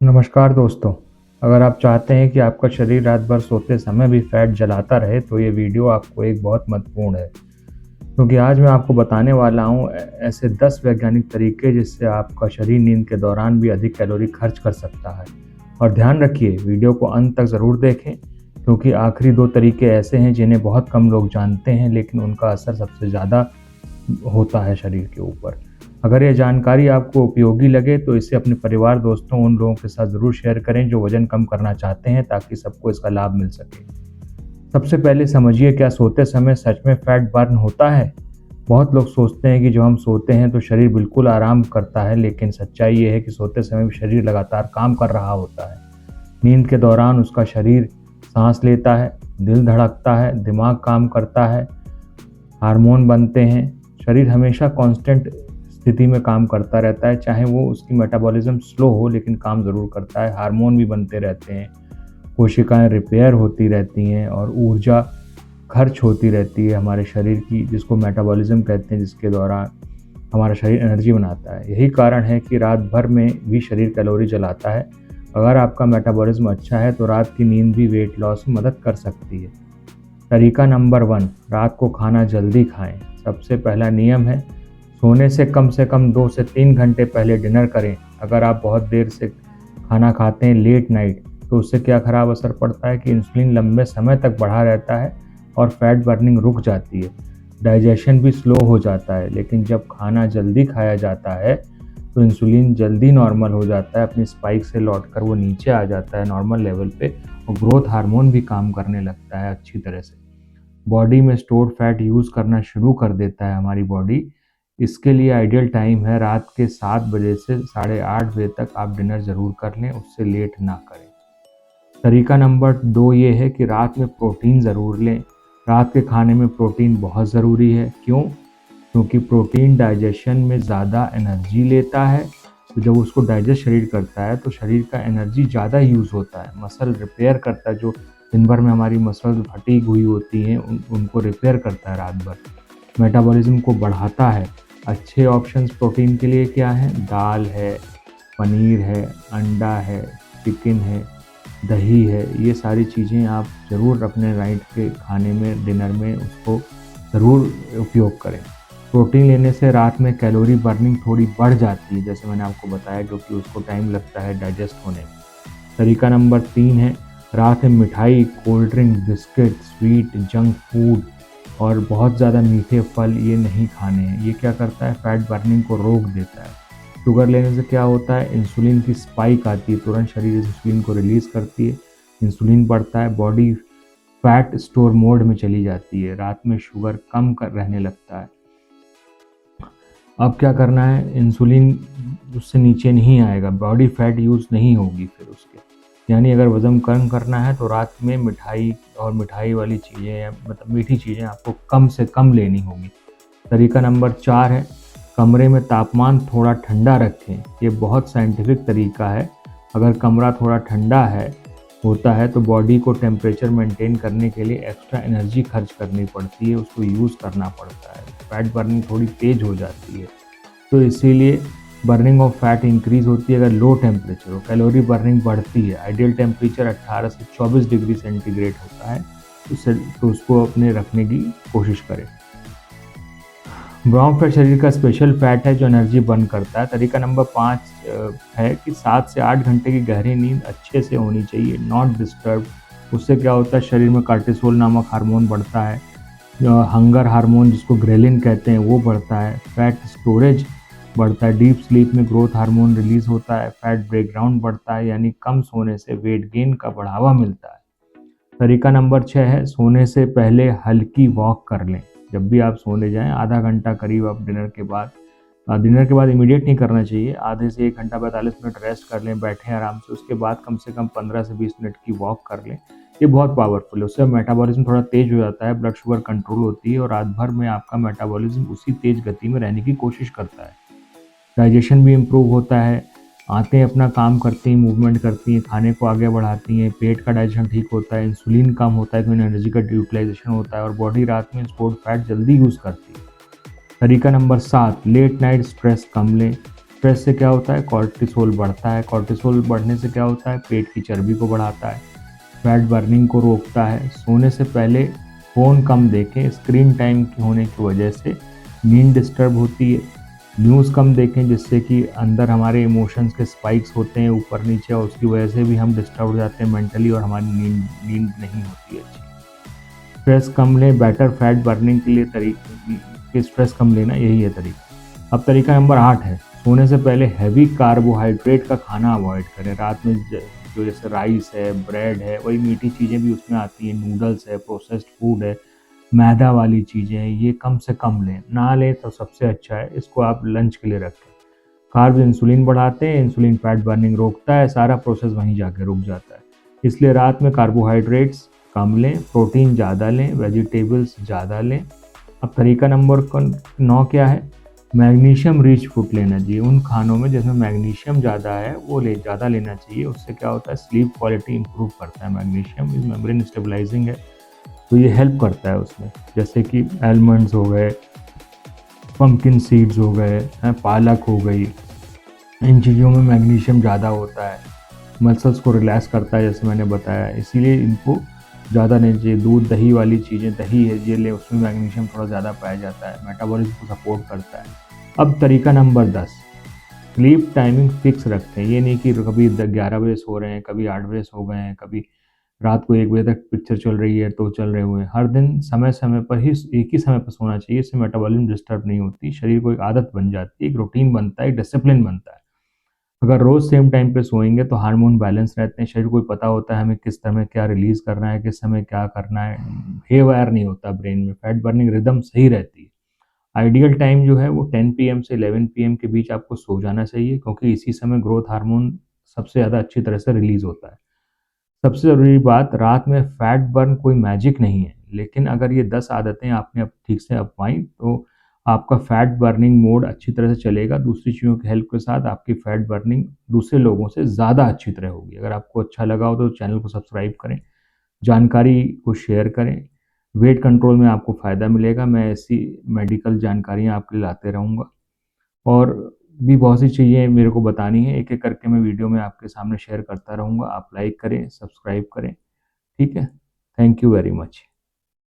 नमस्कार दोस्तों। अगर आप चाहते हैं कि आपका शरीर रात भर सोते समय भी फैट जलाता रहे तो ये वीडियो आपको एक बहुत महत्वपूर्ण है, क्योंकि आज मैं आपको बताने वाला हूँ ऐसे 10 वैज्ञानिक तरीके जिससे आपका शरीर नींद के दौरान भी अधिक कैलोरी खर्च कर सकता है। और ध्यान रखिए, वीडियो को अंत तक ज़रूर देखें, क्योंकि आखिरी 2 तरीके ऐसे हैं जिन्हें बहुत कम लोग जानते हैं, लेकिन उनका असर सबसे ज़्यादा होता है शरीर के ऊपर। अगर ये जानकारी आपको उपयोगी लगे तो इसे अपने परिवार, दोस्तों, उन लोगों के साथ ज़रूर शेयर करें जो वज़न कम करना चाहते हैं, ताकि सबको इसका लाभ मिल सके। सबसे पहले समझिए, क्या सोते समय सच में फैट बर्न होता है? बहुत लोग सोचते हैं कि जब हम सोते हैं तो शरीर बिल्कुल आराम करता है, लेकिन सच्चाई ये है कि सोते समय भी शरीर लगातार काम कर रहा होता है। नींद के दौरान उसका शरीर सांस लेता है, दिल धड़कता है, दिमाग काम करता है, हार्मोन बनते हैं। शरीर हमेशा कांस्टेंट स्थिति में काम करता रहता है, चाहे वो उसकी मेटाबॉलिज्म स्लो हो, लेकिन काम ज़रूर करता है। हार्मोन भी बनते रहते हैं, कोशिकाएं रिपेयर होती रहती हैं और ऊर्जा खर्च होती रहती है हमारे शरीर की, जिसको मेटाबॉलिज्म कहते हैं, जिसके दौरान हमारा शरीर एनर्जी बनाता है। यही कारण है कि रात भर में भी शरीर कैलोरी जलाता है। अगर आपका मेटाबॉलिज्म अच्छा है तो रात की नींद भी वेट लॉस में मदद कर सकती है। तरीका नंबर 1, रात को खाना जल्दी खाएं। सबसे पहला नियम है, सोने से कम 2 से 3 घंटे पहले डिनर करें। अगर आप बहुत देर से खाना खाते हैं लेट नाइट, तो उससे क्या खराब असर पड़ता है कि इंसुलिन लंबे समय तक बढ़ा रहता है और फैट बर्निंग रुक जाती है। डाइजेशन भी स्लो हो जाता है। लेकिन जब खाना जल्दी खाया जाता है तो इंसुलिन जल्दी नॉर्मल हो जाता है, अपनी स्पाइक से लौटकर वो नीचे आ जाता है नॉर्मल लेवल पे, और ग्रोथ हार्मोन भी काम करने लगता है अच्छी तरह से। बॉडी में स्टोर्ड फैट यूज़ करना शुरू कर देता है हमारी बॉडी। इसके लिए आइडियल टाइम है रात के 7 बजे से साढ़े 8 बजे तक आप डिनर ज़रूर कर लें, उससे लेट ना करें। तरीका नंबर 2 ये है कि रात में प्रोटीन ज़रूर लें। रात के खाने में प्रोटीन बहुत ज़रूरी है। क्यों? क्योंकि प्रोटीन डाइजेशन में ज़्यादा एनर्जी लेता है। तो जब उसको डाइजेस्ट शरीर करता है तो शरीर का एनर्जी ज़्यादा यूज़ होता है। मसल रिपेयर करता है, जो दिन भर में हमारी मसल फटीग हुई होती हैं उनको रिपेयर करता है रात भर। मेटाबॉलिज्म को बढ़ाता है। अच्छे ऑप्शंस प्रोटीन के लिए क्या हैं? दाल है, पनीर है, अंडा है, चिकन है, दही है। ये सारी चीज़ें आप ज़रूर अपने नाइट के खाने में, डिनर में उसको ज़रूर उपयोग करें। प्रोटीन लेने से रात में कैलोरी बर्निंग थोड़ी बढ़ जाती है, जैसे मैंने आपको बताया, क्योंकि उसको टाइम लगता है डाइजेस्ट होने में। तरीका नंबर 3 है, रात में मिठाई, cold drink, biscuit, sweet, junk food और बहुत ज़्यादा मीठे फल ये नहीं खाने हैं। ये क्या करता है? फैट बर्निंग को रोक देता है। शुगर लेने से क्या होता है? इंसुलिन की स्पाइक आती है, तुरंत शरीर इस इंसुलिन को रिलीज़ करती है, इंसुलिन बढ़ता है, बॉडी फैट स्टोर मोड में चली जाती है, रात में शुगर कम कर रहने लगता है। अब क्या करना है? इंसुलिन उससे नीचे नहीं आएगा, बॉडी फैट यूज़ नहीं होगी फिर उसके। यानी अगर वज़न कम करना है तो रात में मिठाई और मिठाई वाली चीज़ें, या मतलब मीठी चीज़ें आपको कम से कम लेनी होगी। तरीका नंबर 4 है, कमरे में तापमान थोड़ा ठंडा रखें। ये बहुत साइंटिफिक तरीका है। अगर कमरा थोड़ा ठंडा होता है तो बॉडी को टेम्परेचर मेंटेन करने के लिए एक्स्ट्रा एनर्जी खर्च करनी पड़ती है, उसको यूज़ करना पड़ता है। फैट बर्निंग थोड़ी तेज़ हो जाती है, तो इसीलिए बर्निंग ऑफ फैट इंक्रीज़ होती है अगर लो टेम्परेचर हो। कैलोरी बर्निंग बढ़ती है। आइडियल टेम्परेचर 18 से 24 डिग्री सेंटीग्रेड होता है, तो उसको अपने रखने की कोशिश करें। ब्राउन फैट शरीर का स्पेशल फैट है जो एनर्जी बर्न करता है। तरीका नंबर 5 है कि 7 से 8 घंटे की गहरी नींद अच्छे से होनी चाहिए, नॉट डिस्टर्ब। उससे क्या होता है? शरीर में कार्टिसोल नामक हार्मोन बढ़ता है, हंगर हार्मोन जिसको ग्रेलिन कहते हैं वो बढ़ता है, फैट स्टोरेज बढ़ता है, डीप स्लीप में ग्रोथ हार्मोन रिलीज होता है, फैट ब्रेकडाउन बढ़ता है, यानी कम सोने से वेट गेन का बढ़ावा मिलता है। तरीका नंबर 6 है, सोने से पहले हल्की वॉक कर लें। जब भी आप सोने जाएं, आधा घंटा करीब आप डिनर के बाद इमीडिएट नहीं करना चाहिए। आधे से 1 घंटा 45 मिनट रेस्ट कर लें, बैठें आराम से उसके बाद कम से कम 15 से 20 मिनट की वॉक कर लें। ये बहुत पावरफुल है, उससे मेटाबॉलिज्म थोड़ा तेज़ हो जाता है, ब्लड शुगर कंट्रोल होती है और रात भर में आपका मेटाबॉलिज्म उसी तेज़ गति में रहने की कोशिश करता है। डाइजेशन भी इम्प्रूव होता है, आंतें अपना काम करती हैं, मूवमेंट करती हैं, खाने को आगे बढ़ाती हैं, पेट का डाइजेशन ठीक होता है, इंसुलिन कम होता है क्योंकि एनर्जी का यूटिलाइजेशन होता है और बॉडी रात में स्टोर्ड फैट जल्दी यूज़ करती है। तरीका नंबर 7, लेट नाइट स्ट्रेस कम लें। स्ट्रेस से क्या होता है, कॉर्टिसोल बढ़ता है। कॉर्टिसोल बढ़ने से क्या होता है, पेट की चर्बी को बढ़ाता है, फैट बर्निंग को रोकता है। सोने से पहले फ़ोन कम देखें, स्क्रीन टाइम की होने की वजह से नींद डिस्टर्ब होती है। न्यूज़ कम देखें जिससे कि अंदर हमारे इमोशंस के स्पाइक्स होते हैं ऊपर नीचे, और उसकी वजह से भी हम डिस्टर्ब हो जाते हैं मेंटली, और हमारी नींद नींद नहीं होती है अच्छी। स्ट्रेस कम लें, बेटर फैट बर्निंग के लिए तरीके, स्ट्रेस कम लेना यही है तरीका। अब तरीका नंबर 8 है, सोने से पहले हैवी कार्बोहाइड्रेट का खाना अवॉइड करें। रात में जो जैसे राइस है, ब्रेड है, वही मीठी चीज़ें भी उसमें आती हैं, नूडल्स है, प्रोसेस्ड फूड है, मैदा वाली चीज़ें हैं, ये कम से कम लें। ना लें तो सबसे अच्छा है, इसको आप लंच के लिए रखें। कार्ब्स इंसुलिन बढ़ाते हैं, इंसुलिन फैट बर्निंग रोकता है, सारा प्रोसेस वहीं जाके रुक जाता है। इसलिए रात में कार्बोहाइड्रेट्स कम लें, प्रोटीन ज़्यादा लें, वेजिटेबल्स ज़्यादा लें। अब तरीका नंबर 9 क्या है, मैग्नीशियम रिच फूड लेना चाहिए। उन खानों में जिसमें मैग्नीशियम ज़्यादा है वो ज़्यादा लेना चाहिए। उससे क्या होता है, स्लीप क्वालिटी इंप्रूव करता है। मैग्नीशियम इज मेम्ब्रेन स्टेबलाइजिंग है, तो ये हेल्प करता है उसमें। जैसे कि आलमंड्स हो गए, पम्पकिन सीड्स हो गए, पालक हो गई, इन चीज़ों में मैग्नीशियम ज़्यादा होता है। मसल्स को रिलैक्स करता है जैसे मैंने बताया, इसीलिए इनको ज़्यादा लेना चाहिए। दूध दही वाली चीज़ें, दही है ये ले, उसमें मैग्नीशियम थोड़ा ज़्यादा पाया जाता है, मेटाबॉलिज्म को सपोर्ट करता है। अब तरीका नंबर 10, स्लीप टाइमिंग फिक्स रखें। ये नहीं कि कभी 11 बजे सो रहे हैं, कभी 8 बजे सो गए हैं, कभी रात को 1 बजे तक पिक्चर चल रही है तो चल रहे हुए हैं। हर दिन समय समय पर ही एक ही समय पर सोना चाहिए, इससे मेटाबॉलिज्म डिस्टर्ब नहीं होती, शरीर को एक आदत बन जाती है, एक रूटीन बनता है, एक डिसिप्लिन बनता है। अगर रोज़ सेम टाइम पे सोएंगे तो हार्मोन बैलेंस रहते हैं, शरीर को पता होता है हमें किस समय क्या रिलीज़ करना है, किस समय क्या करना है, हेवायर नहीं होता ब्रेन में, फैट बर्निंग रिदम सही रहती है। आइडियल टाइम जो है वो 10 पीएम से 11 पीएम के बीच आपको सो जाना चाहिए, क्योंकि इसी समय ग्रोथ हार्मोन सबसे ज़्यादा अच्छी तरह से रिलीज़ होता है। सबसे ज़रूरी बात, रात में फैट बर्न कोई मैजिक नहीं है, लेकिन अगर ये 10 आदतें आपने अब ठीक से अपनाई तो आपका फैट बर्निंग मोड अच्छी तरह से चलेगा। दूसरी चीज़ों की हेल्प के साथ आपकी फैट बर्निंग दूसरे लोगों से ज़्यादा अच्छी तरह होगी। अगर आपको अच्छा लगा हो तो चैनल को सब्सक्राइब करें, जानकारी को शेयर करें। वेट कंट्रोल में आपको फ़ायदा मिलेगा, मैं ऐसी मेडिकल जानकारियाँ आपके लिए लाते रहूँगा, और भी बहुत सी चीज़ें मेरे को बतानी है, एक-एक करके मैं वीडियो में आपके सामने शेयर करता रहूँगा। आप लाइक करें, सब्सक्राइब करें, ठीक है? Thank you very much.